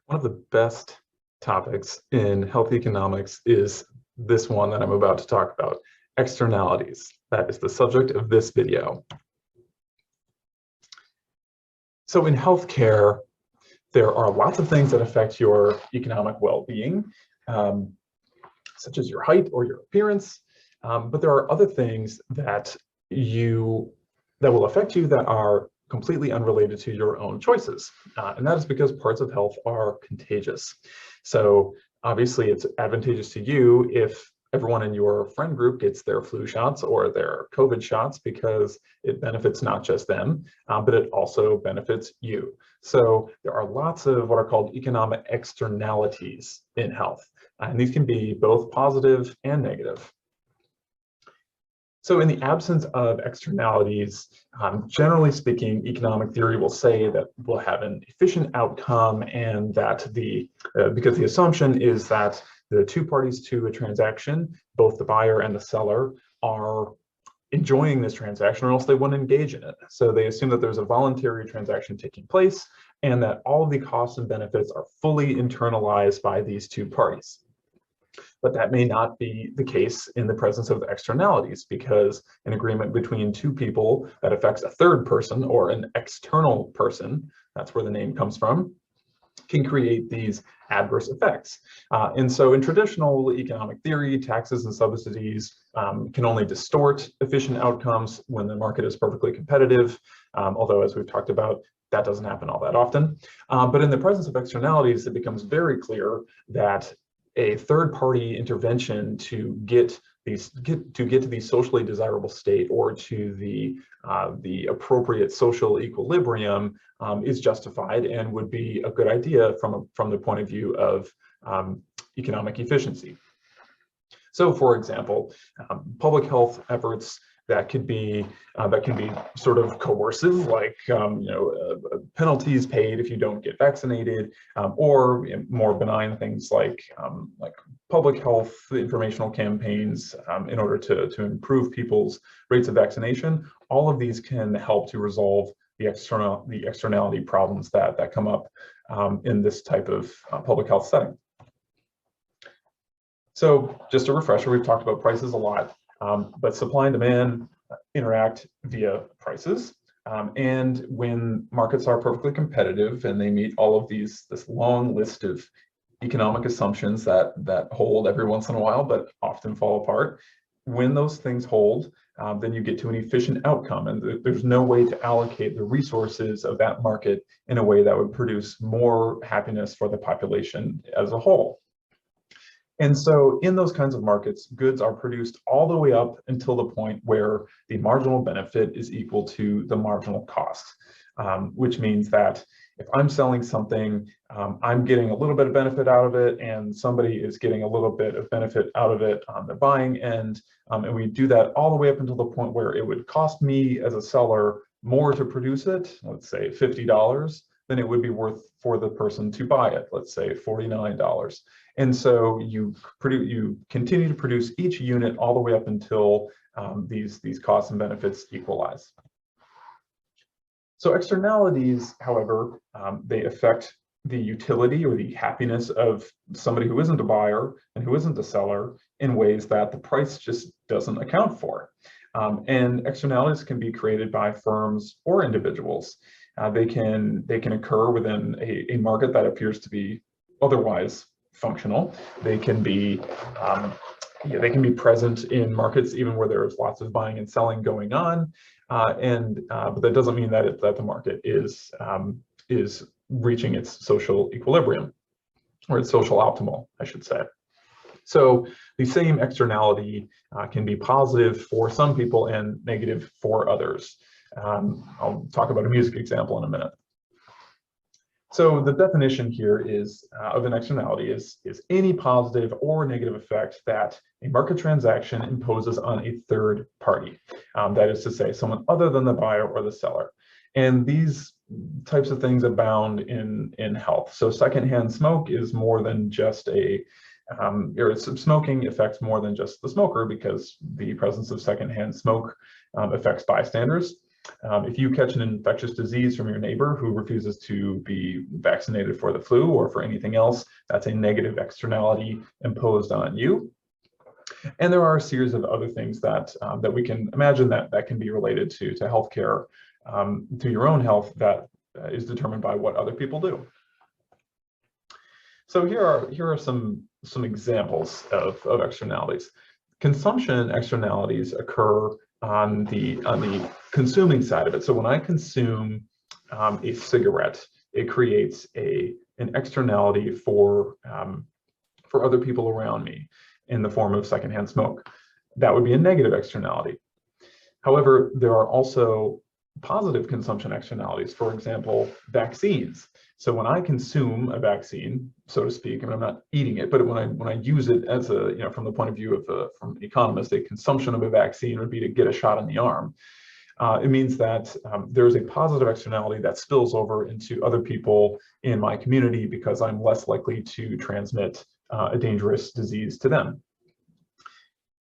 One of the best topics in health economics is this one that I'm about to talk about, externalities. That is the subject of this video. So in healthcare, there are lots of things that affect your economic well-being, such as your height or your appearance, but there are other things that will affect you that are completely unrelated to your own choices. And that is because parts of health are contagious. So obviously it's advantageous to you if everyone in your friend group gets their flu shots or their COVID shots, because it benefits not just them, but it also benefits you. So there are lots of what are called economic externalities in health, and these can be both positive and negative. So in the absence of externalities, generally speaking, economic theory will say that we'll have an efficient outcome, and that because the assumption is that the two parties to a transaction, both the buyer and the seller, are enjoying this transaction, or else they wouldn't engage in it. So they assume that there's a voluntary transaction taking place and that all of the costs and benefits are fully internalized by these two parties. But that may not be the case in the presence of externalities, because an agreement between two people that affects a third person or an external person, that's where the name comes from, can create these adverse effects. And so in traditional economic theory, taxes and subsidies can only distort efficient outcomes when the market is perfectly competitive, although as we've talked about, that doesn't happen all that often. But in the presence of externalities, it becomes very clear that a third-party intervention to get to the socially desirable state, or to the appropriate social equilibrium, is justified and would be a good idea from the point of view of economic efficiency. So, for example, public health efforts that can be sort of coercive, like penalties paid if you don't get vaccinated, or more benign things like public health informational campaigns in order to improve people's rates of vaccination. All of these can help to resolve the externality problems that come up in this type of public health setting. So just a refresher, we've talked about prices a lot. But supply and demand interact via prices. And when markets are perfectly competitive and they meet all of this long list of economic assumptions that hold every once in a while, but often fall apart, when those things hold, then you get to an efficient outcome. And there's no way to allocate the resources of that market in a way that would produce more happiness for the population as a whole. And so in those kinds of markets, goods are produced all the way up until the point where the marginal benefit is equal to the marginal cost, which means that if I'm selling something, I'm getting a little bit of benefit out of it, and somebody is getting a little bit of benefit out of it on the buying end. And we do that all the way up until the point where it would cost me as a seller more to produce it, let's say $50, than it would be worth for the person to buy it, let's say $49. And so you continue to produce each unit all the way up until these costs and benefits equalize. So externalities, however, they affect the utility or the happiness of somebody who isn't a buyer and who isn't a seller in ways that the price just doesn't account for. And externalities can be created by firms or individuals. They can occur within a market that appears to be otherwise functional. They can be present in markets even where there's lots of buying and selling going on, but that doesn't mean that the market is reaching its social equilibrium, or its social optimal, I should say. So the same externality can be positive for some people and negative for others. I'll talk about a music example in a minute. So the definition here of an externality is any positive or negative effect that a market transaction imposes on a third party. That is to say, someone other than the buyer or the seller. And these types of things abound in health. So secondhand smoke is more than just smoking affects more than just the smoker, because the presence of secondhand smoke affects bystanders. If you catch an infectious disease from your neighbor who refuses to be vaccinated for the flu or for anything else, that's a negative externality imposed on you. And there are a series of other things that that we can imagine that can be related to healthcare, to your own health, that is determined by what other people do. So here are some examples of externalities. Consumption externalities occur on the consuming side of it. So when I consume a cigarette, it creates an externality for other people around me in the form of secondhand smoke. That would be a negative externality. However, there are also positive consumption externalities. For example, vaccines. So when I consume a vaccine, so to speak, and I'm not eating it, but when I use it as a, from the point of view of from an economist, a consumption of a vaccine would be to get a shot in the arm. It means that there's a positive externality that spills over into other people in my community because I'm less likely to transmit a dangerous disease to them.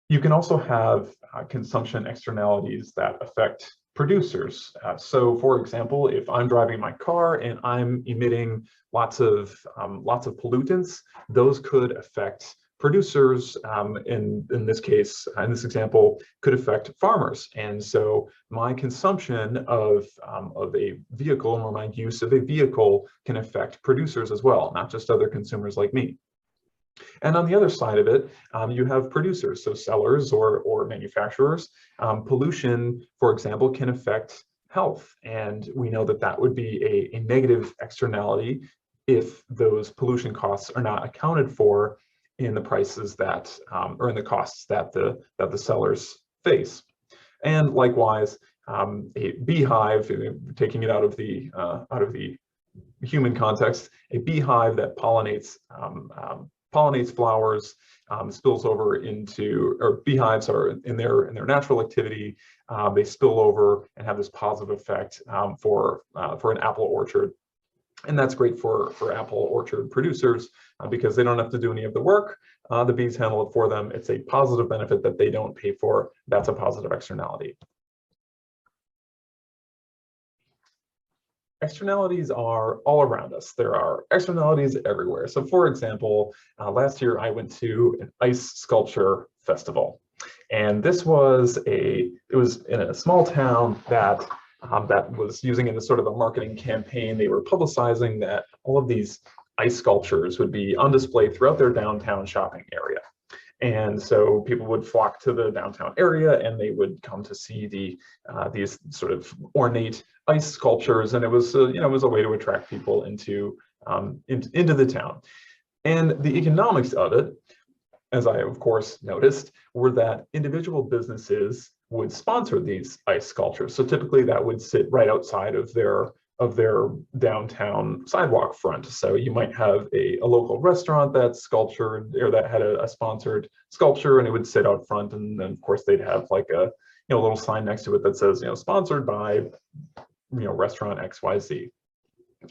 You can also have consumption externalities that affect producers. So for example, if I'm driving my car and I'm emitting lots of pollutants, those could affect producers. In this case, in this example, could affect farmers. And so my consumption of a vehicle or my use of a vehicle can affect producers as well, not just other consumers like me. And on the other side of it, you have producers, so sellers or manufacturers. Pollution, for example, can affect health. And we know that that would be a negative externality if those pollution costs are not accounted for in the prices that, or in the costs that the sellers face. And likewise, a beehive, taking it out of the human context, a beehive that pollinates flowers, spills over into, or beehives are in their natural activity, they spill over and have this positive effect for an apple orchard. And that's great for apple orchard producers because they don't have to do any of the work. The bees handle it for them. It's a positive benefit that they don't pay for. That's a positive externality. Externalities are all around us. There are externalities everywhere. So for example, last year I went to an ice sculpture festival. And this was it was in a small town that was using it as sort of a marketing campaign. They were publicizing that all of these ice sculptures would be on display throughout their downtown shopping area. And so people would flock to the downtown area and they would come to see these sort of ornate ice sculptures. And it was it was a way to attract people into the town. And the economics of it, as I of course noticed, were that individual businesses would sponsor these ice sculptures. So typically that would sit right outside of their downtown sidewalk front. So you might have a local restaurant that's sculptured or that had a sponsored sculpture, and it would sit out front, and then of course they'd have like a little sign next to it that says sponsored by restaurant XYZ.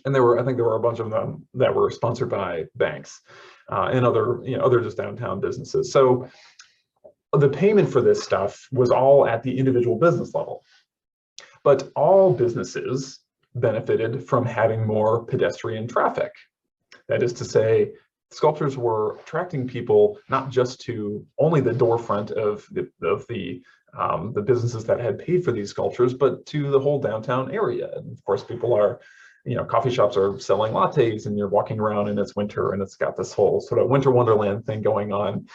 And I think there were a bunch of them that were sponsored by banks and other just downtown businesses. So the payment for this stuff was all at the individual business level, but all businesses benefited from having more pedestrian traffic. That is to say, sculptures were attracting people not just to only the doorfront of the businesses that had paid for these sculptures, but to the whole downtown area. And of course, people are, coffee shops are selling lattes, and you're walking around and it's winter, and it's got this whole sort of winter wonderland thing going on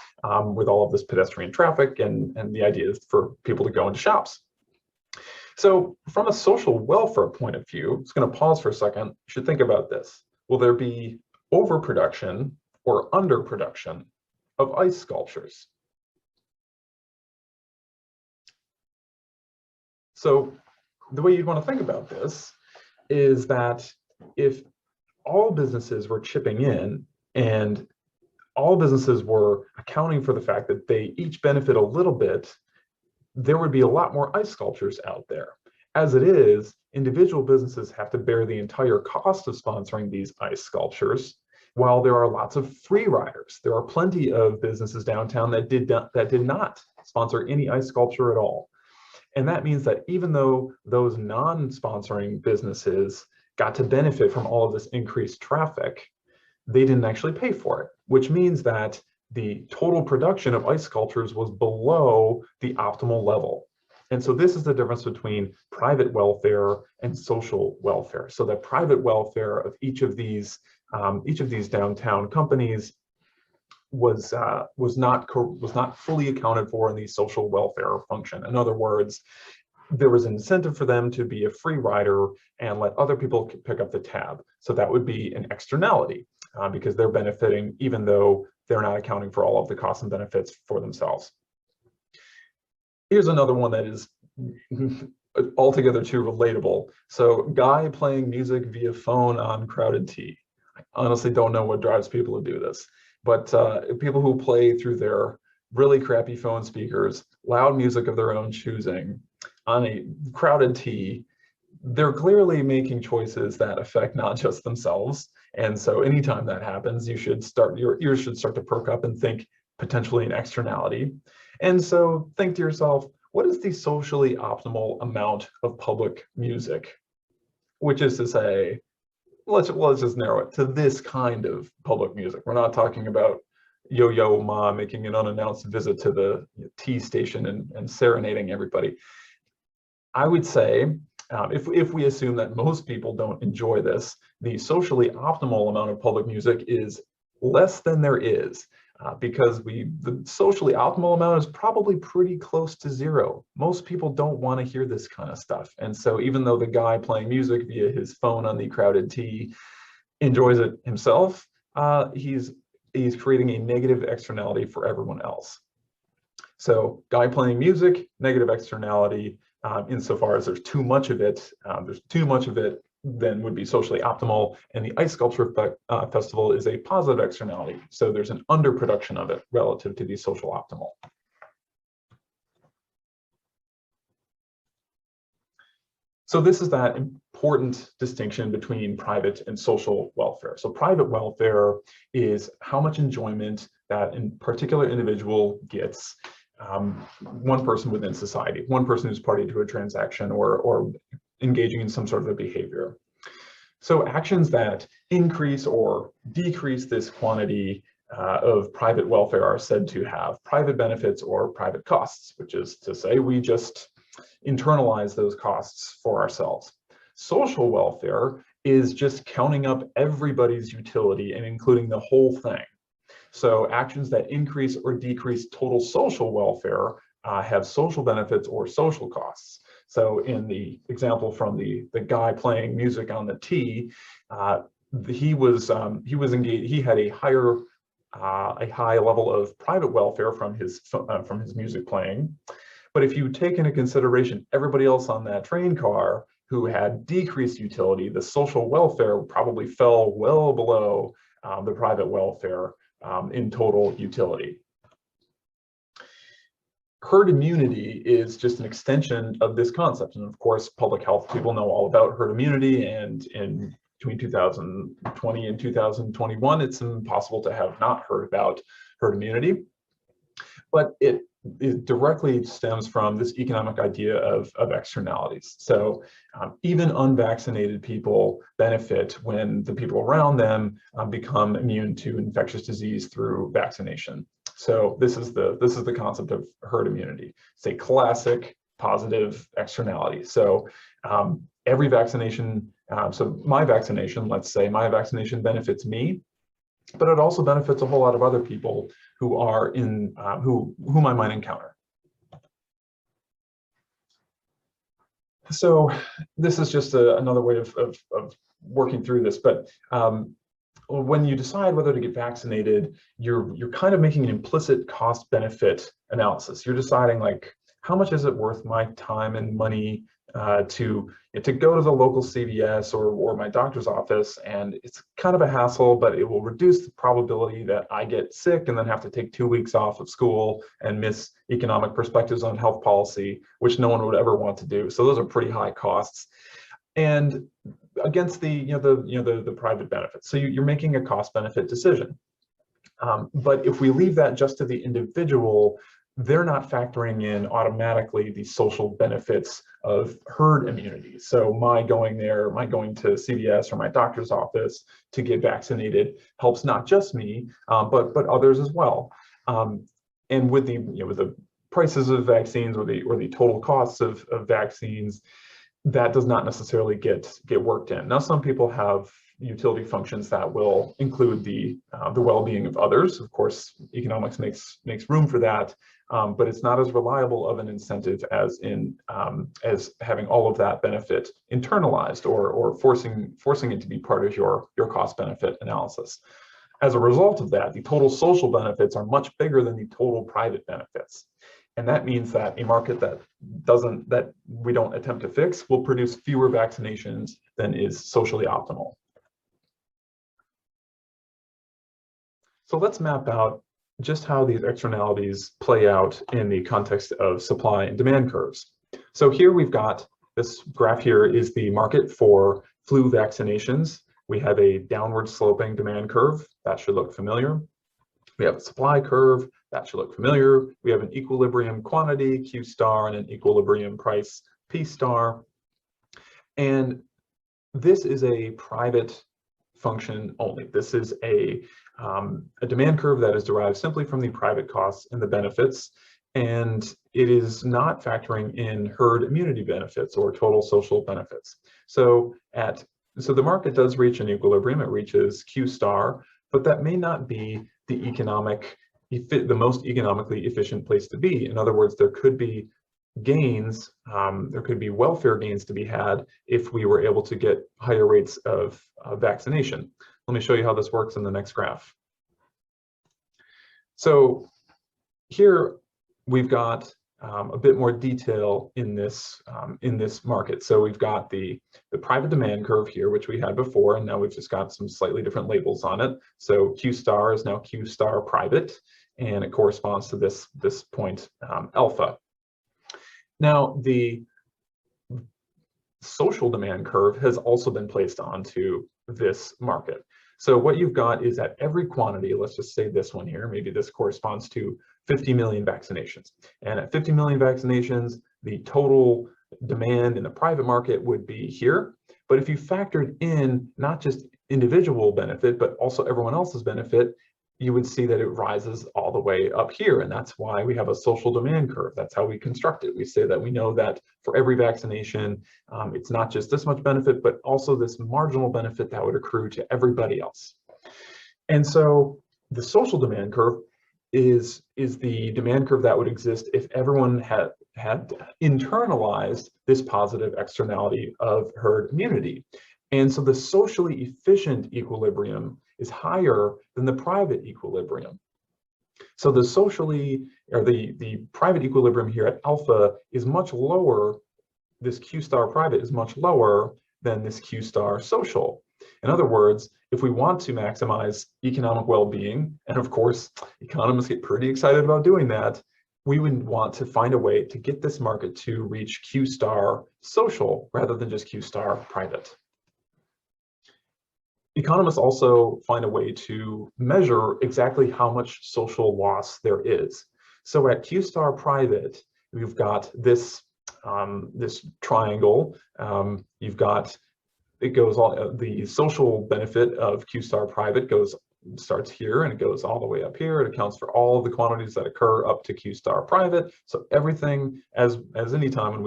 with all of this pedestrian traffic, and the idea is for people to go into shops. So from a social welfare point of view, I'm just going to pause for a second. You should think about this. Will there be overproduction or underproduction of ice sculptures? So the way you'd want to think about this is that if all businesses were chipping in and all businesses were accounting for the fact that they each benefit a little bit, there would be a lot more ice sculptures out there. As it is, individual businesses have to bear the entire cost of sponsoring these ice sculptures, while there are lots of free riders. There are plenty of businesses downtown that did not sponsor any ice sculpture at all. And that means that even though those non-sponsoring businesses got to benefit from all of this increased traffic, they didn't actually pay for it, which means that the total production of ice sculptures was below the optimal level. And so this is the difference between private welfare and social welfare. So the private welfare of each of these downtown companies was not fully accounted for in the social welfare function. In other words, there was an incentive for them to be a free rider and let other people pick up the tab. So that would be an externality because they're benefiting even though they're not accounting for all of the costs and benefits for themselves. Here's another one that is altogether too relatable. So guy playing music via phone on crowded T. I honestly don't know what drives people to do this, but people who play through their really crappy phone speakers, loud music of their own choosing on a crowded T, they're clearly making choices that affect not just themselves. And so anytime that happens, your ears should start to perk up and think potentially an externality. And so think to yourself, what is the socially optimal amount of public music? Which is to say, let's just narrow it to this kind of public music. We're not talking about Yo-Yo Ma making an unannounced visit to the T station and serenading everybody. I would say, if we assume that most people don't enjoy this, the socially optimal amount of public music is less than there is, because the socially optimal amount is probably pretty close to zero. Most people don't want to hear this kind of stuff. And so even though the guy playing music via his phone on the crowded T enjoys it himself, he's creating a negative externality for everyone else. So guy playing music, negative externality. Insofar as there's too much of it, then would be socially optimal, and the ice sculpture festival is a positive externality. So there's an underproduction of it relative to the social optimal. So this is that important distinction between private and social welfare. So private welfare is how much enjoyment that in particular individual gets, one person within society, one person who's party to a transaction or engaging in some sort of a behavior. So actions that increase or decrease this quantity of private welfare are said to have private benefits or private costs, which is to say we just internalize those costs for ourselves. Social welfare is just counting up everybody's utility and including the whole thing. So actions that increase or decrease total social welfare have social benefits or social costs. So in the example from the guy playing music on the T, he had a high level of private welfare from his music playing. But if you take into consideration everybody else on that train car who had decreased utility, the social welfare probably fell well below the private welfare in total utility. Herd immunity is just an extension of this concept. And of course, public health people know all about herd immunity, and in between 2020 and 2021, it's impossible to have not heard about herd immunity. But it directly stems from this economic idea of externalities. So even unvaccinated people benefit when the people around them become immune to infectious disease through vaccination. So this is the concept of herd immunity. It's a classic positive externality. So every vaccination, so my vaccination, let's say my vaccination benefits me, but it also benefits a whole lot of other people who are whom I might encounter. So this is just another way of working through this, but when you decide whether to get vaccinated, you're kind of making an implicit cost benefit analysis. You're deciding like, how much is it worth my time and money to go to the local CVS or my doctor's office, and it's kind of a hassle, but it will reduce the probability that I get sick and then have to take 2 weeks off of school and miss economic perspectives on health policy, which no one would ever want to do. So those are pretty high costs, and against the private benefits. So you're making a cost benefit decision. But if we leave that just to the individual, they're not factoring in automatically the social benefits of herd immunity. So my going there, my going to CVS or my doctor's office to get vaccinated helps not just me, but others as well. And with the with the prices of vaccines or the total costs of vaccines, that does not necessarily get worked in. Now, some people have utility functions that will include the well-being of others. Of course, economics makes room for that, but it's not as reliable of an incentive as as having all of that benefit internalized or forcing it to be part of your cost-benefit analysis. As a result of that, the total social benefits are much bigger than the total private benefits. And that means that a market that we don't attempt to fix will produce fewer vaccinations than is socially optimal. So let's map out just how these externalities play out in the context of supply and demand curves. So here we've got this graph. Here is the market for flu vaccinations. We have a downward sloping demand curve. That should look familiar. We have a supply curve. That should look familiar. We have an equilibrium quantity, Q star, and an equilibrium price, P star. And this is a private function only. This is a demand curve that is derived simply from the private costs and the benefits, and it is not factoring in herd immunity benefits or total social benefits. So the market does reach an equilibrium. It reaches Q star, but that may not be the most economically efficient place to be. In other words, there could be gains, there could be welfare gains to be had if we were able to get higher rates of vaccination. Let me show you how this works in the next graph. So here we've got a bit more detail in this market. So we've got the private demand curve here, which we had before, and now we've just got some slightly different labels on it. So Q star is now Q star private, and it corresponds to this point alpha. Now the social demand curve has also been placed onto this market. So what you've got is at every quantity, let's just say this one here, maybe this corresponds to 50 million vaccinations. And at 50 million vaccinations, the total demand in the private market would be here. But if you factored in not just individual benefit, but also everyone else's benefit, you would see that it rises all the way up here. And that's why we have a social demand curve. That's how we construct it. We say that we know that for every vaccination, it's not just this much benefit, but also this marginal benefit that would accrue to everybody else. And so the social demand curve is the demand curve that would exist if everyone had internalized this positive externality of herd immunity. And so the socially efficient equilibrium is higher than the private equilibrium. So the private equilibrium here at alpha is much lower. This Q star private is much lower than this Q star social. In other words, if we want to maximize economic well-being, and of course, economists get pretty excited about doing that, we would want to find a way to get this market to reach Q star social rather than just Q star private. Economists also find a way to measure exactly how much social loss there is. So at Q star private, we've got this triangle. You've got, it goes all, the social benefit of Q star private starts here and it goes all the way up here. It accounts for all of the quantities that occur up to Q star private. So everything, as any time when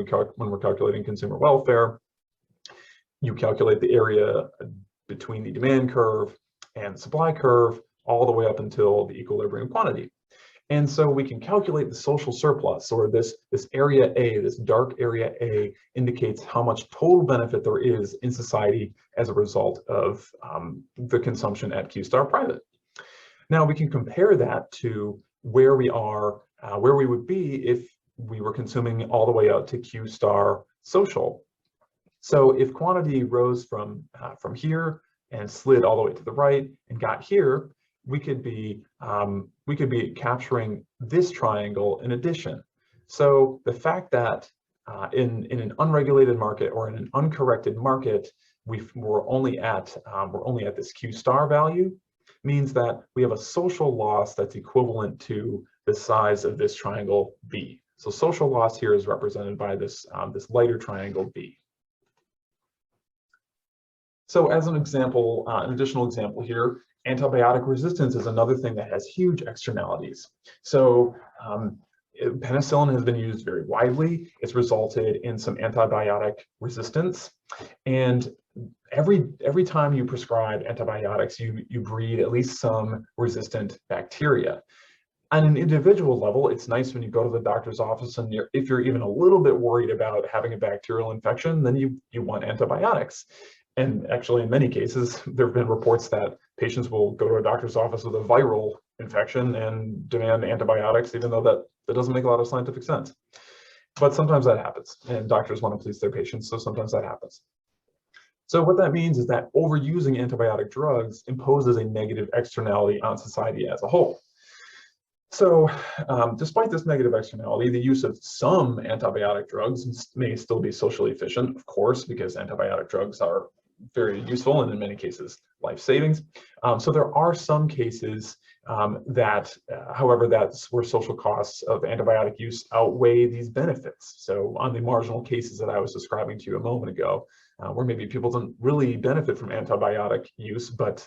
we're calculating consumer welfare, you calculate the area between the demand curve and the supply curve all the way up until the equilibrium quantity. And so we can calculate the social surplus, or this area A, this dark area A, indicates how much total benefit there is in society as a result of the consumption at Q star private. Now we can compare that to where we are, where we would be if we were consuming all the way out to Q star social. So if quantity rose from here and slid all the way to the right and got here, we could be capturing this triangle in addition. So the fact that in an unregulated market or in an uncorrected market, we're only at this Q star value means that we have a social loss that's equivalent to the size of this triangle B. So social loss here is represented by this, this lighter triangle B. So as an example, an additional example here, antibiotic resistance is another thing that has huge externalities. So penicillin has been used very widely. It's resulted in some antibiotic resistance. And every time you prescribe antibiotics, you breed at least some resistant bacteria. On an individual level, it's nice when you go to the doctor's office and if you're even a little bit worried about having a bacterial infection, then you want antibiotics. And actually, in many cases, there have been reports that patients will go to a doctor's office with a viral infection and demand antibiotics, even though that doesn't make a lot of scientific sense. But sometimes that happens, and doctors want to please their patients, so sometimes that happens. So what that means is that overusing antibiotic drugs imposes a negative externality on society as a whole. So despite this negative externality, the use of some antibiotic drugs may still be socially efficient, of course, because antibiotic drugs are very useful and in many cases life savings. So there are some cases however, that's where social costs of antibiotic use outweigh these benefits. So on the marginal cases that I was describing to you a moment ago, where maybe people don't really benefit from antibiotic use, but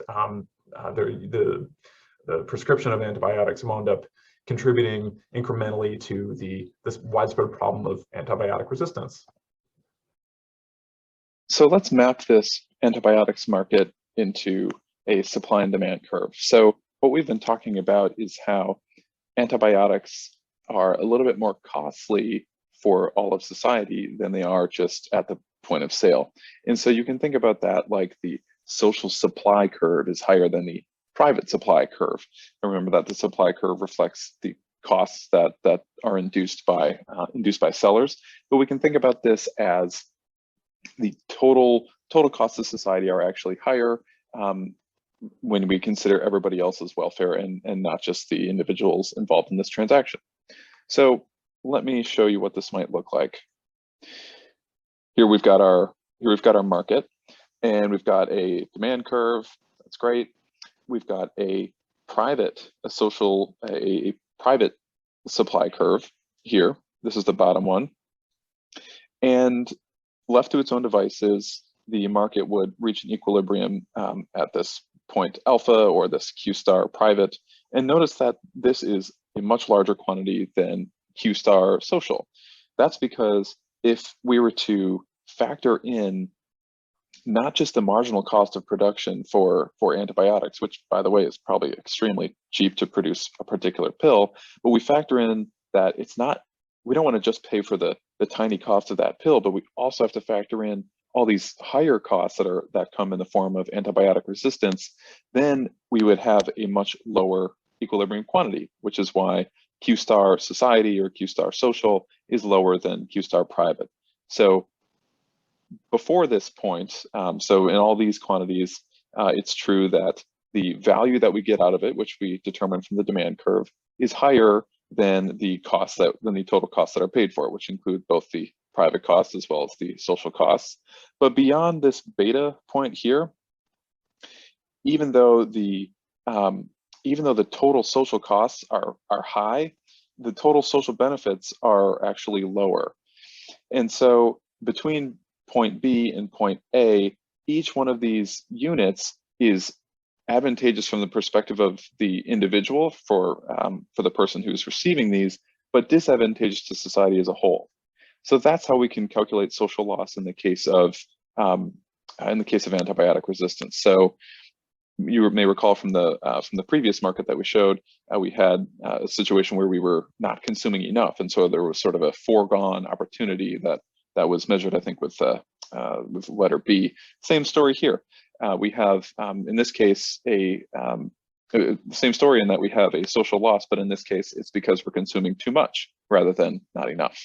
the prescription of antibiotics wound up contributing incrementally to this widespread problem of antibiotic resistance. So let's map this antibiotics market into a supply and demand curve. So what we've been talking about is how antibiotics are a little bit more costly for all of society than they are just at the point of sale. And so you can think about that like the social supply curve is higher than the private supply curve. And remember that the supply curve reflects the costs that are induced by sellers. But we can think about this as the total costs of society are actually higher when we consider everybody else's welfare and not just the individuals involved in this transaction. So let me show you what this might look like. Here we've got our market, and we've got a demand curve. That's great. We've got a private supply curve here. This is the bottom one. And left to its own devices, the market would reach an equilibrium at this point alpha, or this Q star private. And notice that this is a much larger quantity than Q star social. That's because if we were to factor in not just the marginal cost of production for antibiotics, which by the way is probably extremely cheap to produce a particular pill, but we factor in that we don't want to just pay for the tiny cost of that pill, but we also have to factor in all these higher costs that come in the form of antibiotic resistance, then we would have a much lower equilibrium quantity, which is why Q star society or Q star social is lower than Q star private. So before this point, so in all these quantities, it's true that the value that we get out of it, which we determine from the demand curve, is higher than the total costs that are paid for, which include both the private costs as well as the social costs. But beyond this beta point here, even though the total social costs are high, the total social benefits are actually lower. And so between point B and point A, each one of these units is advantageous from the perspective of the individual for the person who's receiving these, but disadvantageous to society as a whole. So that's how we can calculate social loss in the case of antibiotic resistance. So you may recall from the previous market that we showed, we had a situation where we were not consuming enough, and so there was sort of a foregone opportunity that was measured, I think, with letter B. Same story here. We have, in this case, the same story in that we have a social loss, but in this case, it's because we're consuming too much rather than not enough.